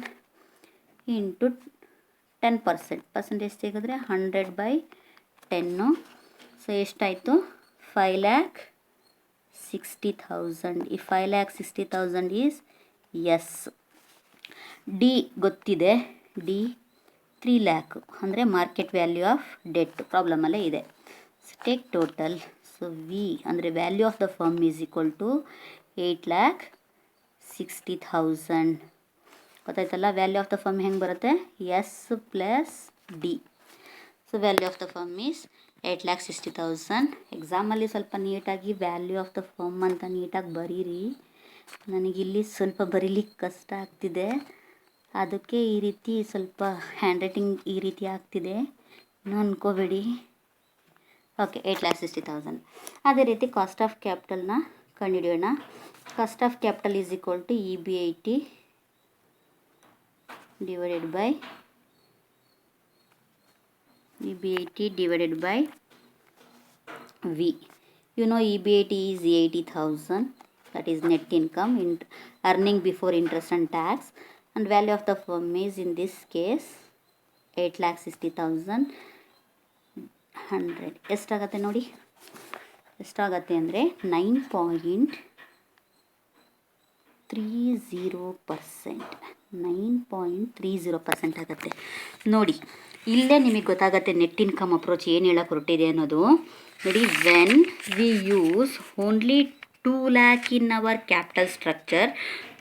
into 10%. Percentage ತೆಗೆದ್ರೆ 100/10. So ಎಷ್ಟಾಯಿತು? 5,60,000. ಈ 5,60,000 ಈಸ್ ಎಸ್. ಡಿ ಗೊತ್ತಿದೆ, ಡಿ 3 ಲ್ಯಾಕ್ ಅಂದರೆ ಮಾರ್ಕೆಟ್ ವ್ಯಾಲ್ಯೂ ಆಫ್ ಡೆಟ್ ಪ್ರಾಬ್ಲಮಲ್ಲೇ ಇದೆ. So take total. So V ಅಂದರೆ value of the firm is equal to 8,60,000. ಗೊತ್ತಾಯ್ತಲ್ಲ? ವ್ಯಾಲ್ಯೂ ಆಫ್ ದ ಫರ್ಮ್ ಹೆಂಗೆ ಬರುತ್ತೆ? S plus D. So value of the firm is 8,60,000. ಎಕ್ಸಾಮಲ್ಲಿ ಸ್ವಲ್ಪ ನೀಟಾಗಿ ವ್ಯಾಲ್ಯೂ ಆಫ್ ದ ಫರ್ಮ್ ಅಂತ ನೀಟಾಗಿ ಬರೀರಿ. ನನಗಿಲ್ಲಿ ಸ್ವಲ್ಪ ಬರೀಲಿಕ್ಕೆ ಕಷ್ಟ ಆಗ್ತಿದೆ, ಅದಕ್ಕೆ ಈ ರೀತಿ ಸ್ವಲ್ಪ ಹ್ಯಾಂಡ್ ರೈಟಿಂಗ್ ಈ ರೀತಿ ಆಗ್ತಿದೆ, ಇನ್ನೂ ಅಂದ್ಕೋಬೇಡಿ. ಓಕೆ, 8,60,000. ಅದೇ ರೀತಿ ಕಾಸ್ಟ್ ಆಫ್ ಕ್ಯಾಪಿಟಲ್ನ ಕಂಡುಹಿಡಿಯೋಣ. Cost of capital is equal to EBIT divided by V. You know EBIT is 80,000, that is net income, earning before interest and tax, and value of the firm is in this case 8,60,000. 100 ಎಷ್ಟಾಗತ್ತೆ ನೋಡಿ? ಎಷ್ಟಾಗತ್ತೆ ಅಂದರೆ 9.30%. 9.30% ಆಗುತ್ತೆ. ನೋಡಿ, ಇಲ್ಲೇ ನಿಮಗೆ ಗೊತ್ತಾಗುತ್ತೆ net income approach ಏನು ಹೇಳಕ್ಕೆ ಹೊರಟಿದೆ ಅನ್ನೋದು. ನೋಡಿ, when we use only 2 lakh in our capital structure,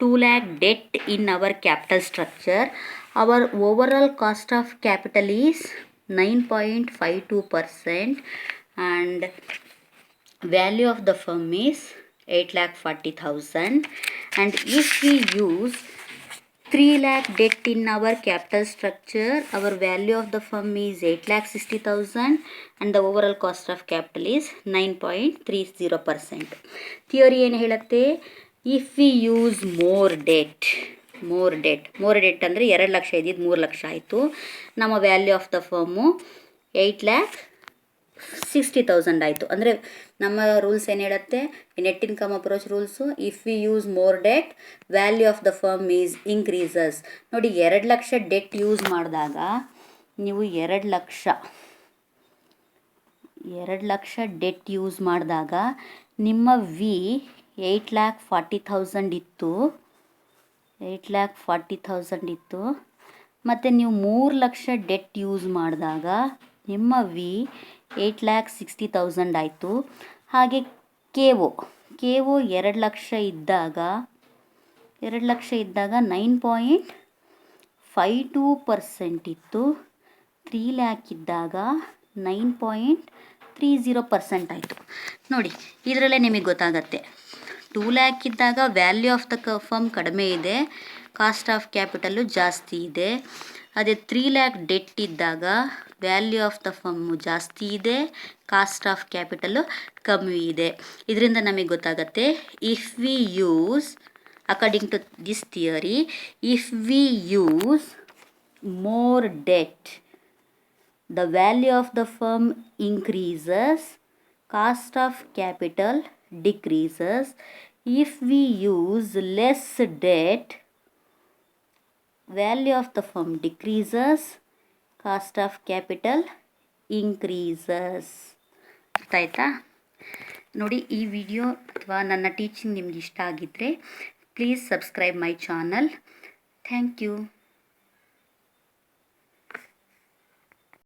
2 lakh debt in our capital structure, our overall cost of capital is 9.52% and value of the firm is 8,40,000. and if we use 3 lakh debt in our capital structure, our value of the firm is 8,60,000 and the overall cost of capital is 9.30%. theory ಏನು ಹೇಳುತ್ತೆ? if we use more debt ಅಂದರೆ 2 ಲಕ್ಷ ಇದ್ದಿದ್ದು 3 ಲಕ್ಷ ಆಯಿತು. ನಮ್ಮ value of the firm 8,60,000 ಆಯಿತು. ಅಂದರೆ ನಮ್ಮ rules ಏನು ಹೇಳುತ್ತೆ? Net income approach rules, if we use more debt value of the firm is increases. ನೋಡಿ, 2 ಲಕ್ಷ ಡೆಟ್ ಯೂಸ್ ಮಾಡಿದಾಗ ನೀವು 2 ಲಕ್ಷ ಡೆಟ್ ಯೂಸ್ ಮಾಡಿದಾಗ ನಿಮ್ಮ ವಿ 8,40,000 ಇತ್ತು. 8,40,000 ಇತ್ತು. ಮತ್ತು ನೀವು 3 ಲಕ್ಷ ಡೆಟ್ ಯೂಸ್ ಮಾಡಿದಾಗ ನಿಮ್ಮ ವಿ 8,60,000 ಆಯಿತು. ಹಾಗೆ ಕೆ ಒ 2 ಲಕ್ಷ ಇದ್ದಾಗ 9.52% ಇತ್ತು. 3 ಲ್ಯಾಕ್ ಇದ್ದಾಗ 9.30% ಆಯಿತು. ನೋಡಿ, ಇದರಲ್ಲೇ ನಿಮಗೆ ಗೊತ್ತಾಗತ್ತೆ. 2 ಲ್ಯಾಕ್ ಇದ್ದಾಗ ವ್ಯಾಲ್ಯೂ ಆಫ್ ದ ಫರ್ಮ್ ಕಡಿಮೆ ಇದೆ, ಕಾಸ್ಟ್ ಆಫ್ ಕ್ಯಾಪಿಟಲ್ಲು ಜಾಸ್ತಿ ಇದೆ. ಅದೇ 3 ಲ್ಯಾಕ್ ಡೆಟ್ ಇದ್ದಾಗ ವ್ಯಾಲ್ಯೂ ಆಫ್ ದ ಫರ್ಮು ಜಾಸ್ತಿ ಇದೆ, ಕಾಸ್ಟ್ ಆಫ್ ಕ್ಯಾಪಿಟಲ್ಲು ಕಮ್ಮಿ ಇದೆ. ಇದರಿಂದ ನಮಗೆ ಗೊತ್ತಾಗತ್ತೆ, if we use according to this theory, if we use more debt, the value of the firm increases, cost of capital decreases. If we use less debt, value of the firm decreases, cost of capital increases. ಅರ್ಥ ಆಯ್ತಾ? ನೋಡಿ, ಈ video ಅಥವಾ ನನ್ನ teaching ನಿಮ್ಗೆ ಇಷ್ಟ ಆಗಿದ್ದರೆ please subscribe my channel. Thank you.